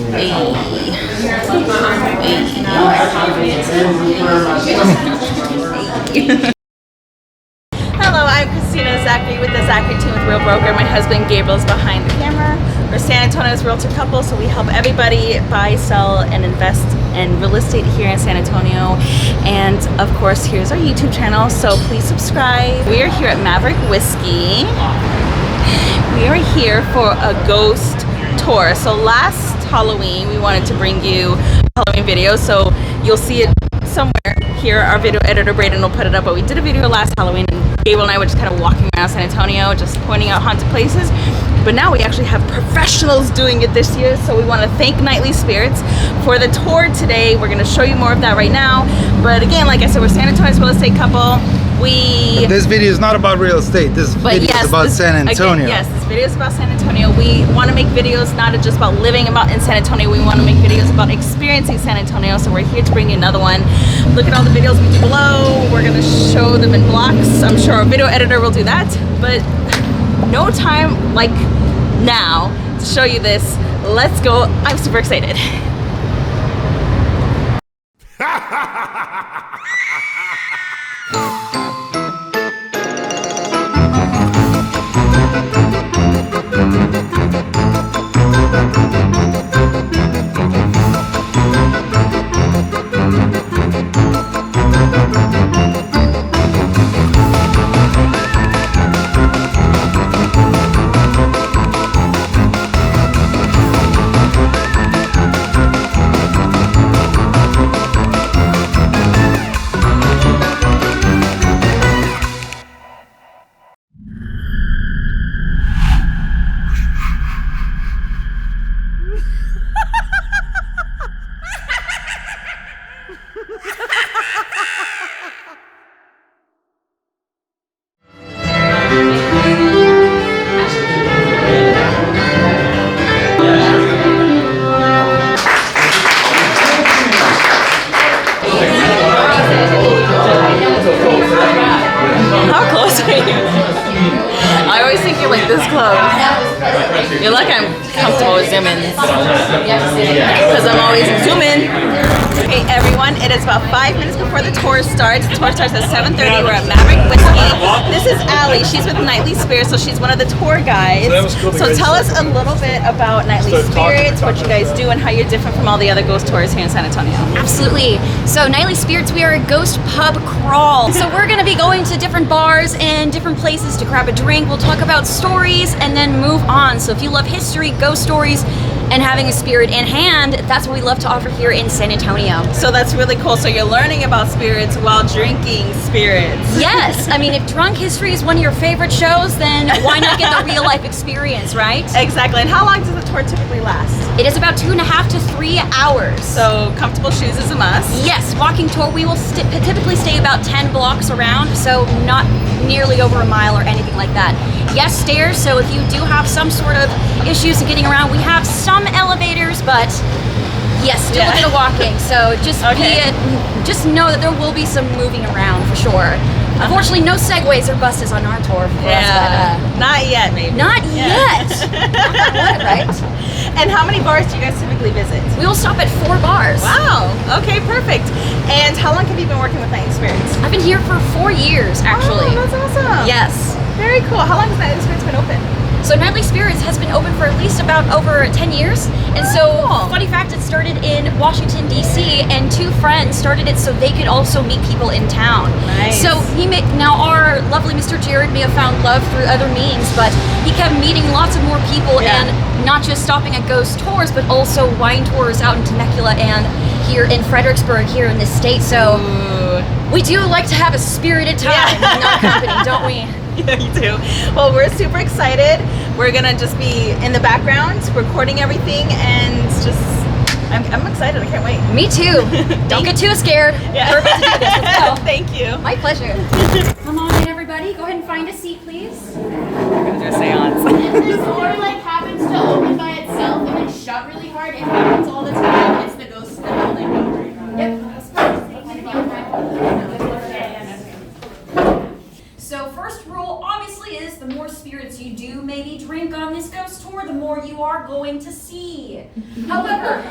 Hello, I'm Kristina, Zachary with the Zachary team with Real Broker. My husband Gabriel is behind the camera. We're San Antonio's realtor couple, so we help everybody buy, sell, and invest in real estate here in San Antonio. And of course, here's our YouTube channel, so please subscribe. We are here at Maverick Whiskey. We are here for a ghost tour. So last Halloween, we wanted to bring you a Halloween video, so you'll see it somewhere here. Our video editor Braden will put it up, but we did a video last Halloween and Gabriel and I were just kind of walking around San Antonio just pointing out haunted places, but now we actually have professionals doing it this year, so we want to thank Nightly Spirits for the tour today. We're going to show you more of that right now, but again, like I said, we're San Antonio's real estate couple. But this video is not about real estate. This video is about San Antonio. Again, yes, this video is about San Antonio. We want to make videos not just about living in San Antonio. We want to make videos about experiencing San Antonio. So we're here to bring you another one. Look at all the videos we do below. We're going to show them in blocks. I'm sure our video editor will do that. But no time like now to show you this. Let's go. I'm super excited. This close. You're lucky I'm comfortable with zooming because I'm always zooming. Hey everyone, it is about 5 minutes before the tour starts. The tour starts at 7:30. We're at Maverick Whiskey. This is Allie. She's with Nightly Spirits, so she's one of the tour guides. So tell us a little bit about Nightly Spirits, what you guys do, and how you're different from all the other ghost tours here in San Antonio. Absolutely. So Nightly Spirits, we are a ghost pub crawl. So we're going to be going to different bars and different places to grab a drink. We'll talk about stories and then move on. So if you love history, ghost stories, and having a spirit in hand, that's what we love to offer here in San Antonio. So that's really cool. So you're learning about spirits while drinking spirits. Yes. I mean, if drunk history is one of your favorite shows, then why not get the real life experience, right? Exactly. And how long does the tour typically last? It is about 2.5 to 3 hours. So comfortable shoes is a must. Yes. Walking tour, we will typically stay about 10 blocks around, so not nearly over a mile or anything like that. Yes, stairs, so if you do have some sort of issues in getting around, we have some elevators, but yes, still a bit of walking. So just just know that there will be some moving around for sure. Unfortunately, no segways or buses on our tour for us, but not yet, maybe. Not yet. Right? And how many bars do you guys typically visit? We will stop at 4 bars. Wow. Okay, perfect. And how long have you been working with Nightly Spirits? I've been here for 4 years, actually. Oh, that's awesome. Yes. Very cool. How long has Nightly Spirits been open? So Nightly Spirits has been open for at least about over 10 years. And so, funny fact, it started in Washington, D.C., and 2 friends started it so they could also meet people in town. Nice. So now our lovely Mr. Jared may have found love through other means, but he kept meeting lots of more people and not just stopping at ghost tours, but also wine tours out in Temecula and here in Fredericksburg, here in this state. So we do like to have a spirited time in our company, don't we? Yeah, you do. Well, we're super excited. We're gonna just be in the background recording everything, and just I'm excited. I can't wait. Me too. Don't get too scared. Yeah. We're about to do this. Let's go. Thank you. My pleasure. Come on in, everybody. Go ahead and find a seat, please. We're gonna do a seance. If this door happens to open by itself and then shut really hard, it happens all the time. It's the ghost in the building. Yep. So first rule obviously is the more spirits you do maybe drink on this ghost tour, the more you are going to see. However,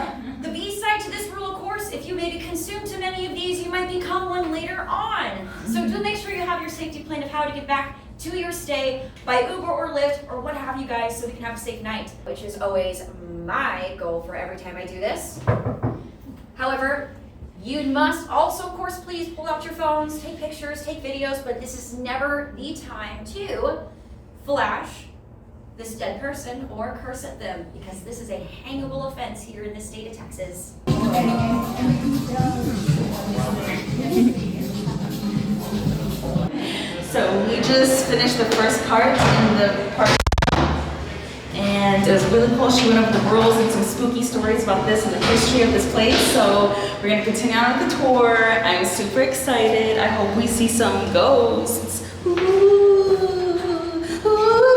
the B side to this rule, of course, if you maybe consume too many of these, you might become one later on. So do make sure you have your safety plan of how to get back to your stay by Uber or Lyft or what have you guys, so we can have a safe night, which is always my goal for every time I do this. However, you must also, of course, please pull out your phones, take pictures, take videos, but this is never the time to flash this dead person or curse at them, because this is a hangable offense here in the state of Texas. So we just finished the first part in the park, and it was really cool. She went over the rules and some spooky stories about this and the history of this place. So we're gonna continue on with the tour. I'm super excited. I hope we see some ghosts. Ooh, ooh.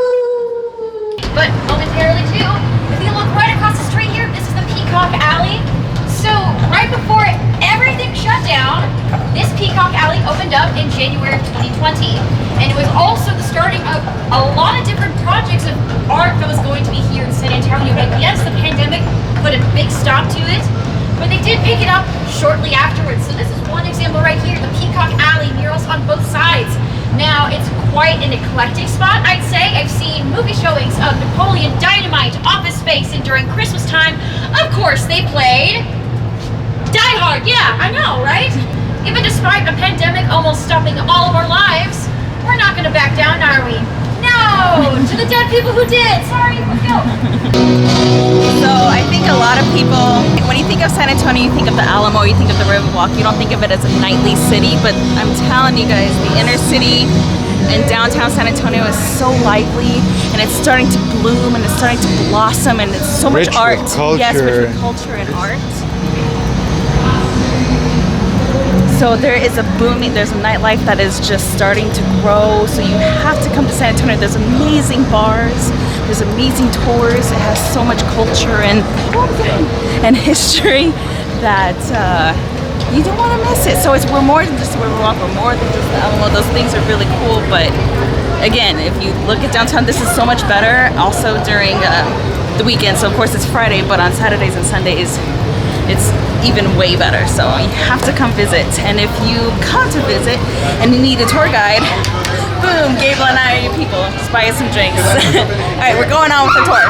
But momentarily too, if you look right across the street here, this is the Peacock Alley. So right before everything shut down, this Peacock Alley opened up in January of 2020. And it was also the starting of a lot of different projects of art that was going to be here in San Antonio. But yes, the pandemic put a big stop to it, but they did pick it up shortly afterwards. So this is one example right here, the Peacock Alley, murals on both sides. Now, it's quite an eclectic spot, I'd say. I've seen movie showings of Napoleon Dynamite, Office Space, and during Christmas time, of course, they played Die Hard. Yeah, I know, right? Even despite a pandemic almost stopping all of our lives, we're not gonna back down, are we? No! To the dead people who did! Sorry, let's go! So I think a lot of people, when you think of San Antonio, you think of the Alamo, you think of the Riverwalk, you don't think of it as a nightly city, but I'm telling you guys, the inner city in downtown San Antonio is so lively, and it's starting to bloom, and it's starting to blossom, and it's so much Rich art. with culture. Yes, rich with culture and art. So there is a booming, there's a nightlife that is just starting to grow. So you have to come to San Antonio. There's amazing bars, there's amazing tours. It has so much culture and history that you don't want to miss it. So we're more than just a Riverwalk, we're more than just the Alamo. Those things are really cool, but again, if you look at downtown, this is so much better. Also during the weekend, so of course it's Friday, but on Saturdays and Sundays, it's even way better. So you have to come visit. And if you come to visit and you need a tour guide, boom, Gabriel and I are your people. Just buy us some drinks. All right, we're going on with the tour.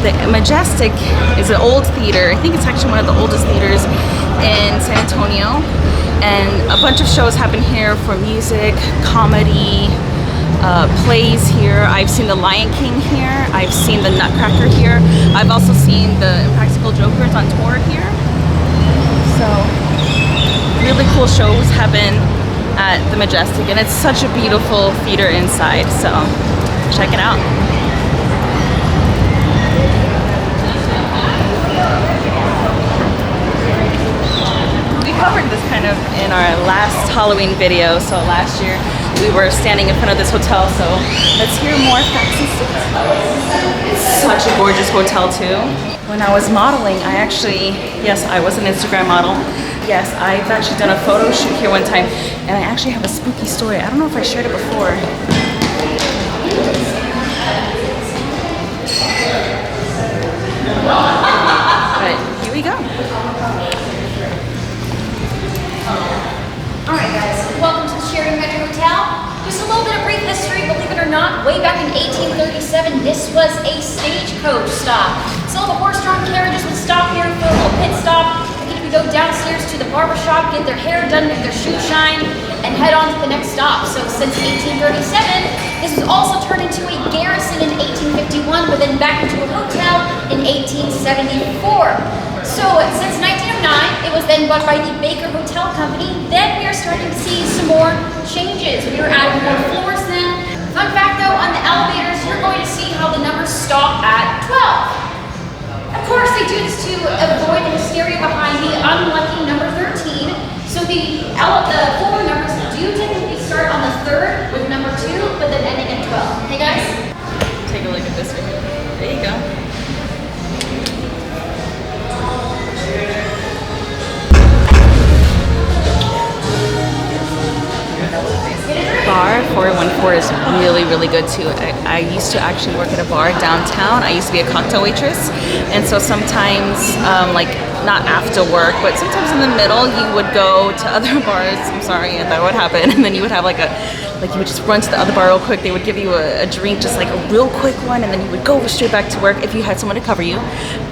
The Majestic is an old theater. I think it's actually one of the oldest theaters in San Antonio. And a bunch of shows happen here for music, comedy, plays here. I've seen the Lion King here. I've seen the Nutcracker here. I've also seen the Impractical Jokers on tour here. So really cool shows happen at the Majestic, and it's such a beautiful theater inside. So check it out. We covered this kind of in our last Halloween video. So last year we were standing in front of this hotel, so let's hear more facts and stats. It's such a gorgeous hotel too. When I was modeling, I actually, yes, I was an Instagram model. Yes, I've actually done a photo shoot here one time, and I actually have a spooky story. I don't know if I shared it before. But here we go. Alright guys, welcome to the Gunter Hotel. Just a little bit of brief history, believe it or not, way back in 1837, this was a stagecoach stop. So the horse-drawn carriages would stop here for a little pit stop. They could go downstairs to the barber shop, get their hair done, get their shoes shined, and head on to the next stop. So since 1837, this was also turned into a garrison in 1851, but then back into a hotel in 1874. So since 1909, it was then run by the Baker Hotel Company. Then we are starting to see some more changes. We are adding more floors then. Fun fact though, on the elevators, you're going to see how the numbers stop at 12. Of course, they do this to avoid the hysteria behind the unlucky number 13. So the floor numbers do typically start on the 3rd with number 2, but then ending at 12. Hey guys? Take a look at this one. There you go. Bar 414 is really, really good too. I used to actually work at a bar downtown. I used to be a cocktail waitress, and so sometimes, like not after work, but sometimes in the middle, you would go to other bars. I'm sorry, that would happen, and then you would have you would just run to the other bar real quick. They would give you a drink, just like a real quick one, and then you would go straight back to work if you had someone to cover you.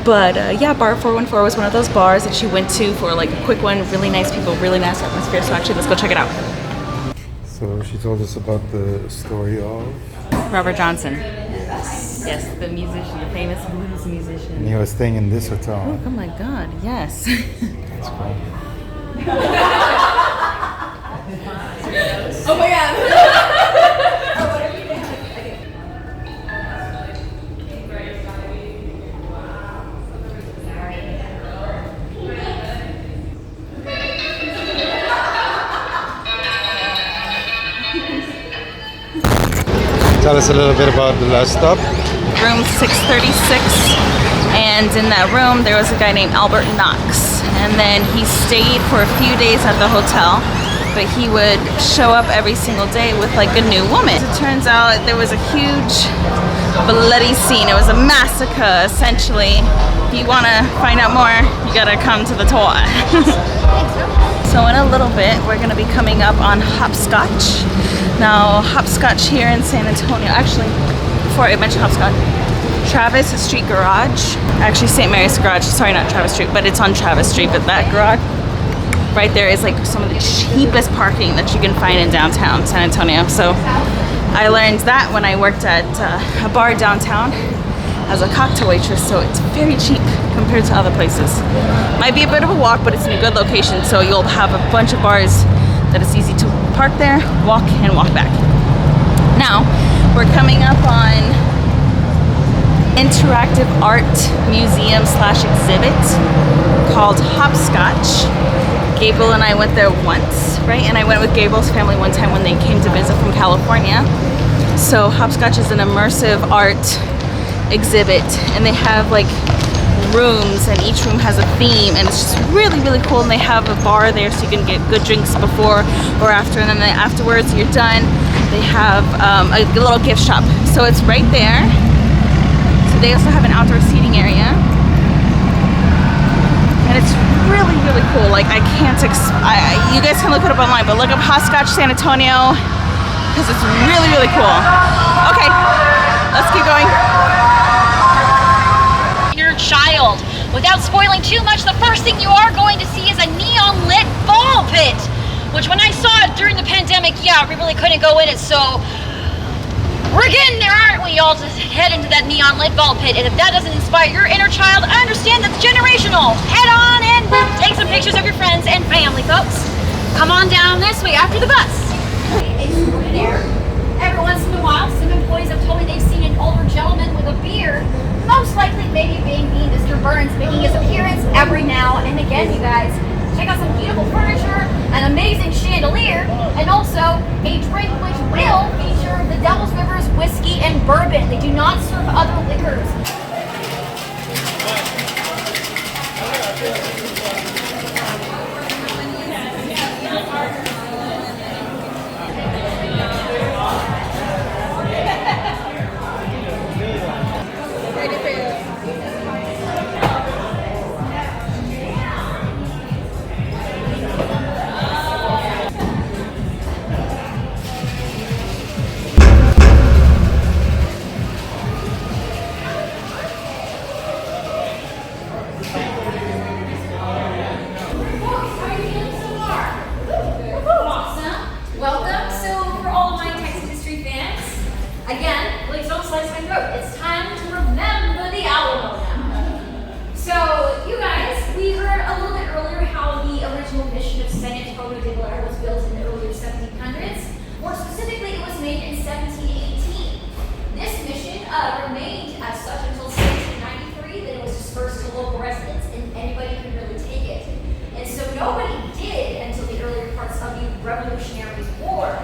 But yeah, Bar 414 was one of those bars that she went to for like a quick one. Really nice people, really nice atmosphere. So actually, let's go check it out. So she told us about the story of... Robert Johnson. Yes, the musician, the famous blues musician. And he was staying in this hotel. Oh my God, yes. That's cool. Oh my God. Tell us a little bit about the last stop. Room 636, and in that room there was a guy named Albert Knox, and then he stayed for a few days at the hotel, but he would show up every single day with like a new woman. It turns out there was a huge bloody scene. It was a massacre essentially. If you want to find out more, you gotta come to the tour. So in a little bit we're going to be coming up on Hopscotch. Now Hopscotch here in San Antonio, actually before I mention Hopscotch, Travis Street Garage, actually St. Mary's Garage, sorry not Travis Street, but it's on Travis Street, but that garage right there is like some of the cheapest parking that you can find in downtown San Antonio. So I learned that when I worked at a bar downtown as a cocktail waitress, so it's very cheap compared to other places. Might be a bit of a walk, but it's in a good location, so you'll have a bunch of bars that it's easy to park there, walk, and walk back. Now, we're coming up on interactive art museum / exhibit called Hopscotch. Gabriel and I went there once, right? And I went with Gabriel's family one time when they came to visit from California. So Hopscotch is an immersive art exhibit, and they have like rooms, and each room has a theme, and it's just really, really cool. And they have a bar there so you can get good drinks before or after, and then afterwards you're done, they have a little gift shop. So it's right there. So they also have an outdoor seating area, and it's really, really cool. Like I can't you guys can look it up online, but look up Hopscotch San Antonio because it's really, really cool. Okay, let's keep going. Your child. Without spoiling too much, the first thing you are going to see is a neon lit ball pit, which when I saw it during the pandemic, yeah, we really couldn't go in it, so we're getting there, aren't we, all to head into that neon lit ball pit. And if that doesn't inspire your inner child, I understand that's generational. Head on and take some pictures of your friends and family, folks. Come on down this way after the bus. Extraordinaire. Every once in a while, some employees have told me they've seen an older gentleman with a beard, most likely maybe being Mr. Burns, making his appearance every now and again, you guys. Check out some beautiful furniture, an amazing chandelier, and also a drink which will feature the Devil's River's whiskey and bourbon. They do not serve other liquors. Again, please don't slice my throat. It's time to remember the Alamo now. So, you guys, we heard a little bit earlier how the original mission of San Antonio de Bel-Air was built in the earlier 1700s. More specifically, it was made in 1718. This mission remained as such until 1793, then it was dispersed to local residents, and anybody could really take it. And so nobody did until the earlier parts of the Revolutionary War.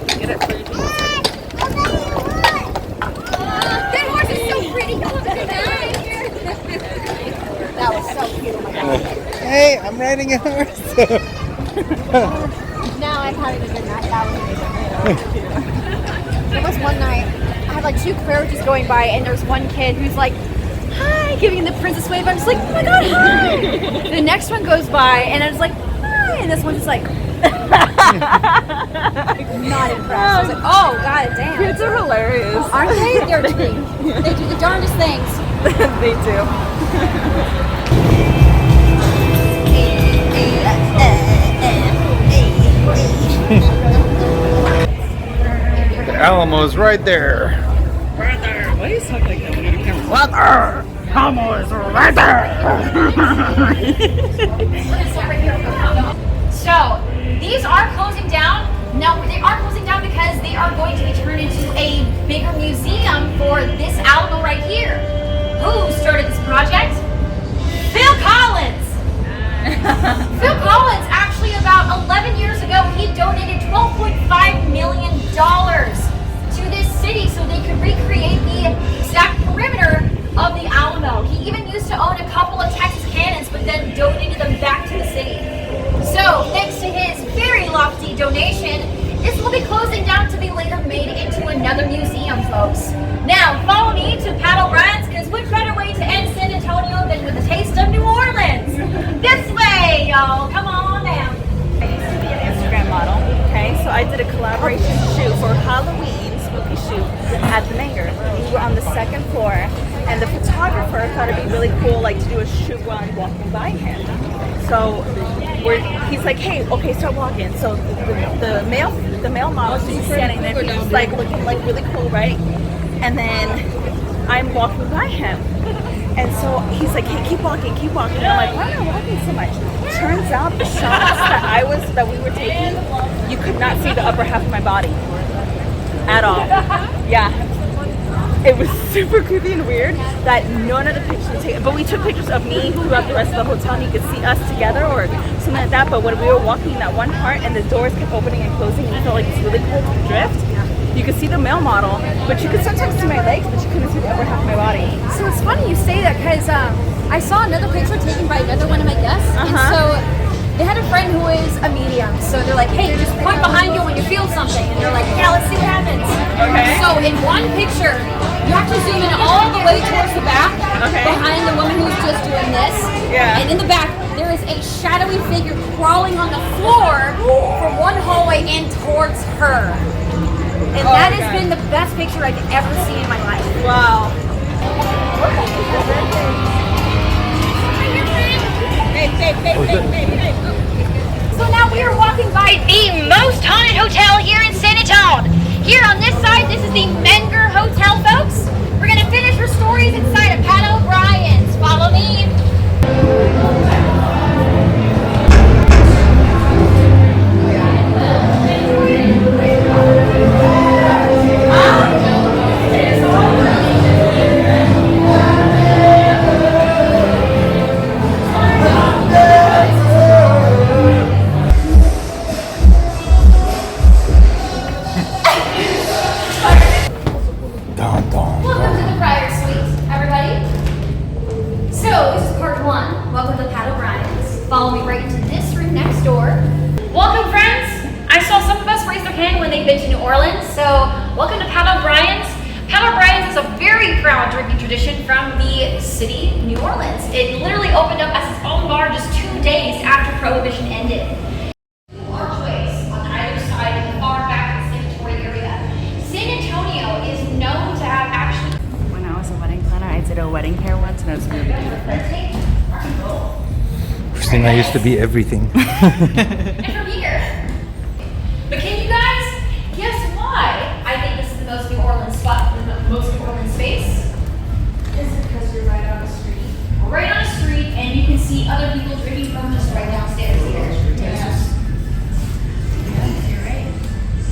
Get it for you. That horse is so pretty. That was so cute. Oh my God. Hey, I'm riding a horse. Now I'm having a good night. That was a good night. There was one night, I had like 2 carriages going by, and there's one kid who's like, hi, giving the princess wave. I'm just like, oh my god, hi. The next one goes by, and I was like, hi, and this one's just like, not impressed. I was like, oh god damn. Kids are hilarious. Aren't they? They're they do the darndest things. They do. The Alamo's right there. Right there. Why are you talking like that when you're on camera? Right there. Alamo is right there. So, these are closing down. No, they are closing down because they are going to be turned into a bigger museum for this Alamo right here. Who started this project? Phil Collins! Phil Collins, actually about 11 years ago, he donated $12.5 million to this city so they could recreate the exact perimeter of the Alamo. He even used to own a couple of Texas cannons, but then donated them back to the city. So, thanks to his very lofty donation, this will be closing down to be later made into another museum, folks. Now, follow me to Pat O'Brien's, because what better way to end San Antonio than with a taste of New Orleans? This way, y'all. Come on down. I used to be an Instagram model, okay? So I did a collaboration shoot for Halloween, spooky shoot, at the Manger. We were on the 2nd floor, and the photographer thought it'd be really cool, like, to do a shoot while I'm walking by him. So he's like, hey, okay, start walking. So the male model, she's standing there, he's like looking like really cool, right? And then I'm walking by him. And so he's like, hey, keep walking. And I'm like, why am I walking so much? Turns out the shots that we were taking, you could not see the upper half of my body at all. Yeah. It was super creepy and weird that none of the pictures were taken. But we took pictures of me throughout the rest of the hotel, and you could see us together or something like that. But when we were walking in that one part and the doors kept opening and closing, and you felt like it's really cold to drift, you could see the male model, but you could sometimes see my legs, but you couldn't see the upper half of my body. So it's funny you say that because I saw another picture taken by another one of my guests, and so they had a friend who is a medium. So they're like, hey, just point behind you when you feel something, and they're like, yeah, let's see what happens. Okay. So in one picture, you have to zoom in all the way towards the back, behind the woman who's just doing this. Yeah. And in the back, there is a shadowy figure crawling on the floor from one hallway and towards her. And that has been the best picture I've ever seen in my life. Wow. So now we are walking by the most haunted hotel here in San Antonio. Here on this side, this is the Menger Hotel, folks. We're going to finish our stories inside of Pat O'Brien's. Follow me. Welcome to the Friar Suite, everybody. So, this is part 1. Welcome to Pat O'Brien's. Follow me right into this room next door. Welcome, friends. I saw some of us raise their hand when they've been to New Orleans, so welcome to Pat O'Brien's. Pat O'Brien's is a very proud drinking tradition from the city, New Orleans. It literally opened up as its own bar just 2 days after Prohibition ended. Archways on either side in the far back of the Distillery area. San Antonio is known to have actually. When I was a wedding planner, I did a wedding hair once, and it was really beautiful. Kristina used to be everything. And from here. But can you guys guess why I think this is the most New Orleans spot, the most New Orleans space? Is it because you're right on the street? We're right on a street, and you can see other people drinking from just right downstairs here.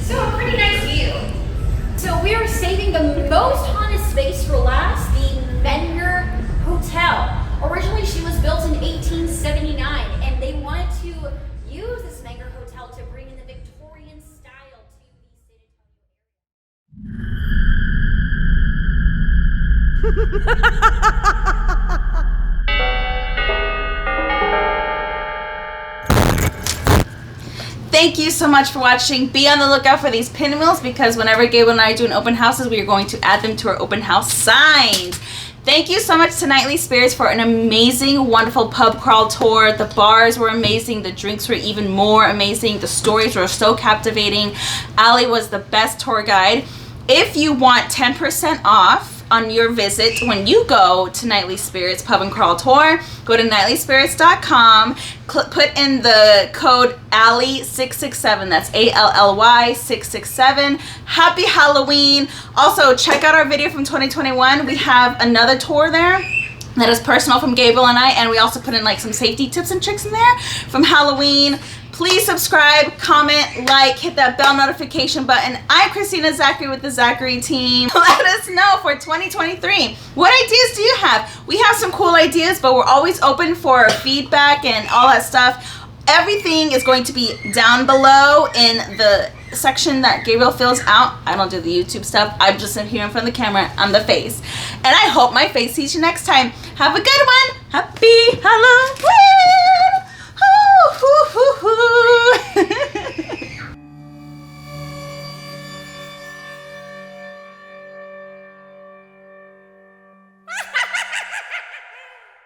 So a pretty nice view. So we are saving the most haunted space for last, the Menger Hotel. Originally, she was built in 1879, and they wanted to use this Menger Hotel to bring in the Victorian style to the San Antonio area. Thank you so much for watching. Be on the lookout for these pinwheels because whenever Gabriel and I do an open houses, we are going to add them to our open house signs. Thank you so much to Nightly Spirits for an amazing, wonderful pub crawl tour. The bars were amazing. The drinks were even more amazing. The stories were so captivating. Allie was the best tour guide. If you want 10% off on your visit when you go to Nightly Spirits Pub and Crawl Tour, go to nightlyspirits.com, put in the code ALLY667. That's ALLY 667. Happy Halloween. Also, check out our video from 2021. We have another tour there that is personal from Gabriel and I, and we also put in like some safety tips and tricks in there from Halloween. Please subscribe, comment, like, hit that bell notification button. I'm Kristina Zachary with the Zachary team. Let us know for 2023. What ideas do you have? We have some cool ideas, but we're always open for feedback and all that stuff. Everything is going to be down below in the section that Gabriel fills out. I don't do the YouTube stuff. I'm just here in front of the camera. I'm the face. And I hope my face sees you next time. Have a good one. Happy Halloween.